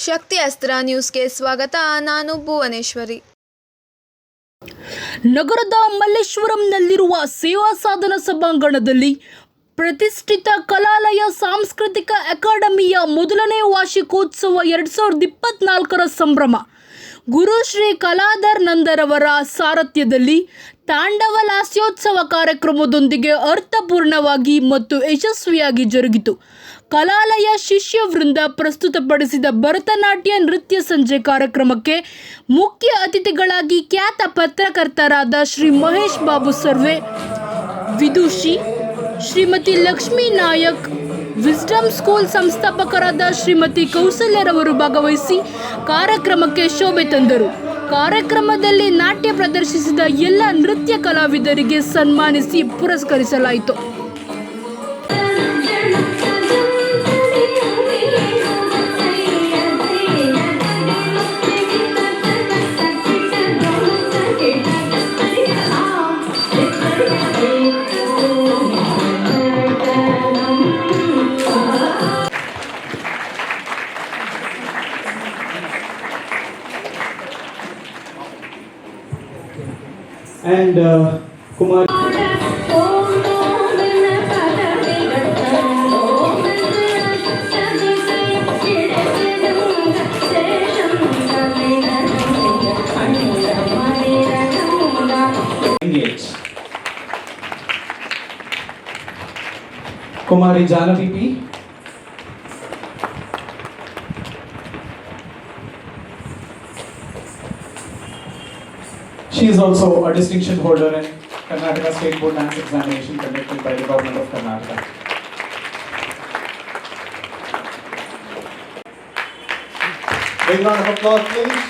ಶಕ್ತಿ ಅಸ್ತ್ರ ನ್ಯೂಸ್ಗೆ ಸ್ವಾಗತ. ನಾನು ಭುವನೇಶ್ವರಿ. ನಗರದ ಮಲ್ಲೇಶ್ವರಂನಲ್ಲಿರುವ ಸೇವಾ ಸಾಧನ ಸಭಾಂಗಣದಲ್ಲಿ ಪ್ರತಿಷ್ಠಿತ ಕಲಾಲಯ ಸಾಂಸ್ಕೃತಿಕ ಅಕಾಡೆಮಿಯ ಮೊದಲನೇ ವಾರ್ಷಿಕೋತ್ಸವ 2024ರ ಸಂಭ್ರಮ ಗುರು ಶ್ರೀ ಕಲಾಧರ್ ನಂದರವರ ಸಾರಥ್ಯದಲ್ಲಿ ತಾಂಡವ ಲಾಸ್ಯೋತ್ಸವ ಕಾರ್ಯಕ್ರಮದೊಂದಿಗೆ ಅರ್ಥಪೂರ್ಣವಾಗಿ ಮತ್ತು ಯಶಸ್ವಿಯಾಗಿ ಜರುಗಿತು. ಕಲಾಲಯ ಶಿಷ್ಯ ವೃಂದ ಪ್ರಸ್ತುತಪಡಿಸಿದ ಭರತನಾಟ್ಯ ನೃತ್ಯ ಸಂಜೆ ಕಾರ್ಯಕ್ರಮಕ್ಕೆ ಮುಖ್ಯ ಅತಿಥಿಗಳಾಗಿ ಖ್ಯಾತ ಪತ್ರಕರ್ತರಾದ ಶ್ರೀ ಮಹೇಶ್ ಬಾಬು ಸರ್ವೆ, ವಿದುಷಿ ಶ್ರೀಮತಿ ಲಕ್ಷ್ಮೀ ನಾಯಕ್, ವಿಸ್ಡಮ್ ಸ್ಕೂಲ್ ಸಂಸ್ಥಾಪಕರಾದ ಶ್ರೀಮತಿ ಕೌಸಲ್ಯರವರು ಭಾಗವಹಿಸಿ ಕಾರ್ಯಕ್ರಮಕ್ಕೆ ಶೋಭೆ ತಂದರು. ಕಾರ್ಯಕ್ರಮದಲ್ಲಿ ನಾಟ್ಯ ಪ್ರದರ್ಶಿಸಿದ ಎಲ್ಲ ನೃತ್ಯ ಕಲಾವಿದರಿಗೆ ಸನ್ಮಾನಿಸಿ ಪುರಸ್ಕರಿಸಲಾಯಿತು. And Kumar. Engage. Kumari Janavi P. She is also a distinction holder in Karnataka State Board Dance Examination conducted by the Government of Karnataka. Big round of applause, please.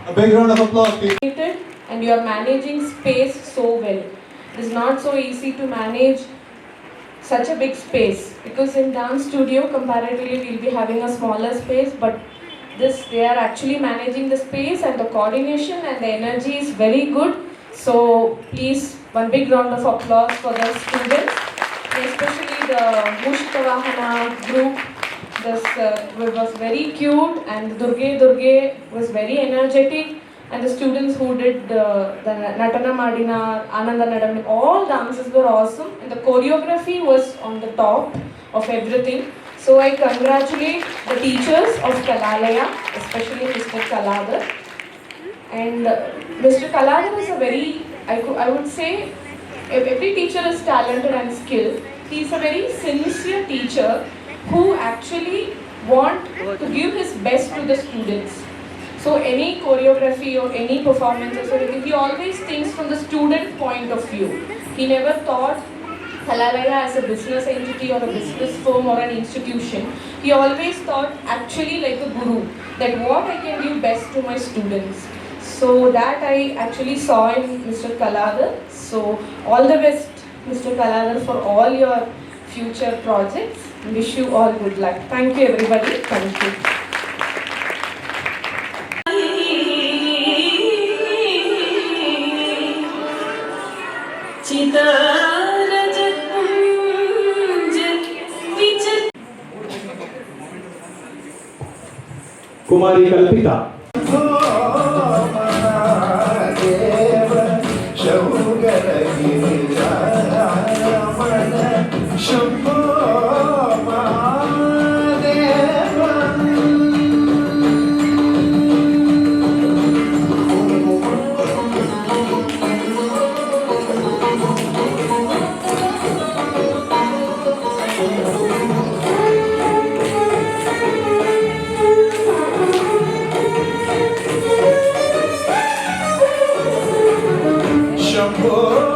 A big round of applause, please. And you are managing space so well. It is not so easy to manage such a big space, because in dance studio comparatively we'll be having a smaller space, but this they are actually managing the space and the coordination and the energy is very good. So please, one big round of applause for the students, especially the Mushkavahana group. This was very cute, and Durge was very energetic, and the students who did the Natana Madina, Ananda Nadam, all dances were awesome, and the choreography was on the top of everything. So I congratulate the teachers of Kalalaya, especially Mr. Kaladhar. And Mr. Kaladhar is a very, I would say, every teacher is talented and skilled. He is a very sincere teacher who actually want to give his best to the students. So any choreography or any performances, he always thinks from the student point of view. He never thought Kalalaya as a business entity or a business firm or an institution. He always thought actually like a guru, that what I can give best to my students. So that I actually saw in Mr. Kaladhar. So all the best, Mr. Kaladhar, for all your future projects. Wish you all good luck. Thank you, everybody. Thank you. Kumari Kalpita.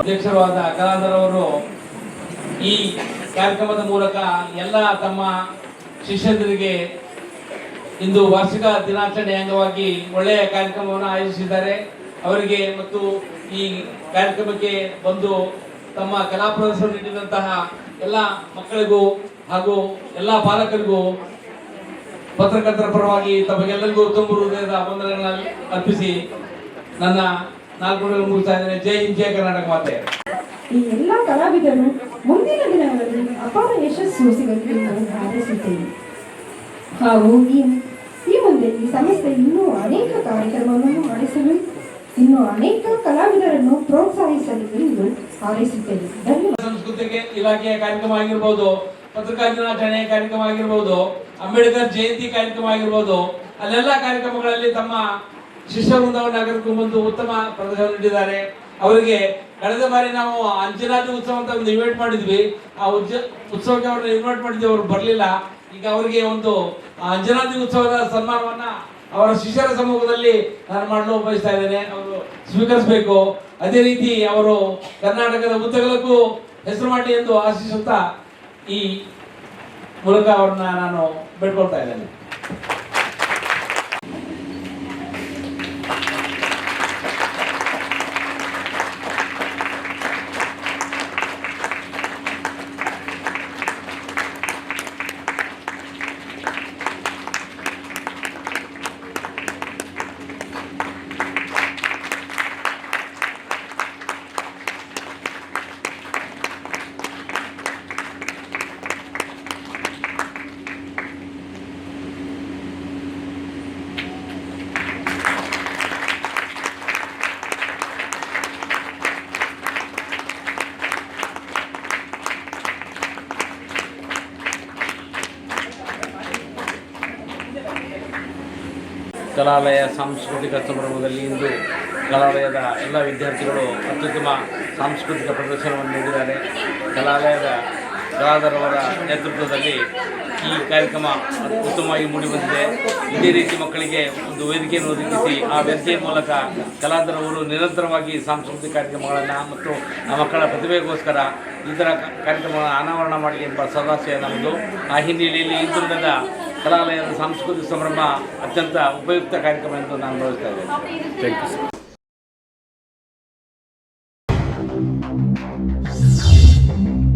ಅಧ್ಯಕ್ಷರಾದ ಕಲಾಧರ್ ಅವರು ಈ ಕಾರ್ಯಕ್ರಮದ ಮೂಲಕ ಎಲ್ಲ ತಮ್ಮ ಶಿಷ್ಯಂದರಿಗೆ ಇಂದು ವಾರ್ಷಿಕ ದಿನಾಚರಣೆ ಅಂಗವಾಗಿ ಒಳ್ಳೆಯ ಕಾರ್ಯಕ್ರಮವನ್ನು ಆಯೋಜಿಸಿದ್ದಾರೆ. ಅವರಿಗೆ ಮತ್ತು ಈ ಕಾರ್ಯಕ್ರಮಕ್ಕೆ ಬಂದು ತಮ್ಮ ಕಲಾ ಪ್ರದರ್ಶನ ನೀಡಿದಂತಹ ಎಲ್ಲ ಮಕ್ಕಳಿಗೂ ಹಾಗೂ ಎಲ್ಲ ಪಾಲಕರಿಗೂ ಪತ್ರಕರ್ತರ ಪರವಾಗಿ ತಮಗೆಲ್ಲರಿಗೂ ತುಂಬ ಹೃದಯದ ವಂದನೆಗಳನ್ನು ಅರ್ಪಿಸಿ ನನ್ನ 4 ನುಡಿಗಳನ್ನು ಮುಗಿಸ್ತಾ ಇದ್ದೇನೆ. ಜೈ ಹಿಂದ್, ಜೈ ಕರ್ನಾಟಕ ಮಾತೆ. ಈ ಎಲ್ಲ ಕಲಾವಿದರು ಮುಂದಿನ ದಿನಗಳಲ್ಲಿ ಅಪಾರ ಯಶಸ್ಸು ಸಿಗಲಿ ಎಂದು ಹಾರೈಸುತ್ತೇನೆ. ಹಾಗೂ ಈ ಮುಂದೆ ಈ ಸಂಸ್ಥೆ ಇನ್ನೂ ಅನೇಕ ಕಾರ್ಯಕ್ರಮವನ್ನು ಮಾಡಿಸಲು ಇನ್ನೂ ಅನೇಕ ಕಲಾವಿದರನ್ನು ಪ್ರೋತ್ಸಾಹಿಸಲಿ ಎಂದು ಹಾರೈಸುತ್ತೇನೆ. ಧನ್ಯವಾದ. ಸಂಸ್ಕೃತಿ ಇಲಾಖೆಯ ಕಾರ್ಯಕ್ರಮ ಆಗಿರ್ಬೋದು, ಪತ್ರಿಕಾ ದಿನಾಚರಣೆ ಕಾರ್ಯಕ್ರಮ ಆಗಿರ್ಬೋದು, ಅಂಬೇಡ್ಕರ್ ಜಯಂತಿ ಕಾರ್ಯಕ್ರಮ ಆಗಿರ್ಬೋದು, ಅಲ್ಲೆಲ್ಲ ಕಾರ್ಯಕ್ರಮಗಳಲ್ಲಿ ತಮ್ಮ ಶಿಷ್ಯ ವೃಂದವನ್ನು ಕರೆದುಕೊಂಡು ಬಂದು ಉತ್ತಮ ಪ್ರದರ್ಶನ ನೀಡಿದ್ದಾರೆ. ಅವರಿಗೆ ಕಳೆದ ಬಾರಿ ನಾವು ಅಂಜನಾದ್ರಿ ಉತ್ಸವ ಅಂತ ಒಂದು ಇನ್ವೈಟ್ ಮಾಡಿದ್ವಿ. ಆ ಉತ್ಸವಕ್ಕೆ ಅವ್ರನ್ನ ಇನ್ವೈಟ್ ಮಾಡಿದ್ವಿ, ಅವರು ಬರಲಿಲ್ಲ. ಈಗ ಅವರಿಗೆ ಒಂದು ಅಂಜನಾದ್ರಿ ಉತ್ಸವದ ಸನ್ಮಾನವನ್ನ ಅವರ ಶಿಷ್ಯರ ಸಮ್ಮುಖದಲ್ಲಿ ನಾನು ಮಾಡಲು ಬಯಸ್ತಾ ಇದ್ದೇನೆ. ಅವರು ಸ್ವೀಕರಿಸಬೇಕು. ಅದೇ ರೀತಿ ಅವರು ಕರ್ನಾಟಕದ ಉದ್ದಗಲಕ್ಕೂ ಹೆಸರು ಮಾಡಲಿ ಎಂದು ಆಶಿಸುತ್ತಾ ಈ ಮೂಲಕ ಅವ್ರನ್ನ ನಾನು ಬೇಡ್ಕೊಳ್ತಾ ಇದ್ದೇನೆ. ಕಲಾಲಯ ಸಾಂಸ್ಕೃತಿಕ ಸಂಭ್ರಮದಲ್ಲಿ ಇಂದು ಕಲಾಲಯದ ಎಲ್ಲ ವಿದ್ಯಾರ್ಥಿಗಳು ಅತ್ಯುತ್ತಮ ಸಾಂಸ್ಕೃತಿಕ ಪ್ರದರ್ಶನವನ್ನು ನೀಡಿದ್ದಾರೆ. ಕಲಾಲಯದ ಕಲಾವಿದರವರ ನೇತೃತ್ವದಲ್ಲಿ ಈ ಕಾರ್ಯಕ್ರಮ ಉತ್ತಮವಾಗಿ ಮೂಡಿಬಂದಿದೆ. ಇದೇ ರೀತಿ ಮಕ್ಕಳಿಗೆ ಒಂದು ವೇದಿಕೆಯನ್ನು ಒದಗಿಸಿ ಆ ವೇದಿಕೆಯ ಮೂಲಕ ಕಲಾವಿದರವರು ನಿರಂತರವಾಗಿ ಸಾಂಸ್ಕೃತಿಕ ಕಾರ್ಯಕ್ರಮಗಳನ್ನು ಮತ್ತು ಆ ಮಕ್ಕಳ ಪ್ರತಿಭೆಗೋಸ್ಕರ ಈ ಥರ ಕಾರ್ಯಕ್ರಮಗಳನ್ನು ಅನಾವರಣ ಮಾಡಲಿ ಎಂಬ ಸದಾಶಯ ನಮ್ಮದು. ಆ ಹಿನ್ನೆಲೆಯಲ್ಲಿ ಈ ತಂಡದ ಕಲಾಲಯದ ಸಾಂಸ್ಕೃತಿಕ ಸಂಭ್ರಮ ಅತ್ಯಂತ ಉಪಯುಕ್ತ ಕಾರ್ಯಕ್ರಮ ಎಂದು ನಾನು ಭಾವಿಸ್ತಾ ಇದ್ದೇನೆ. Thank you.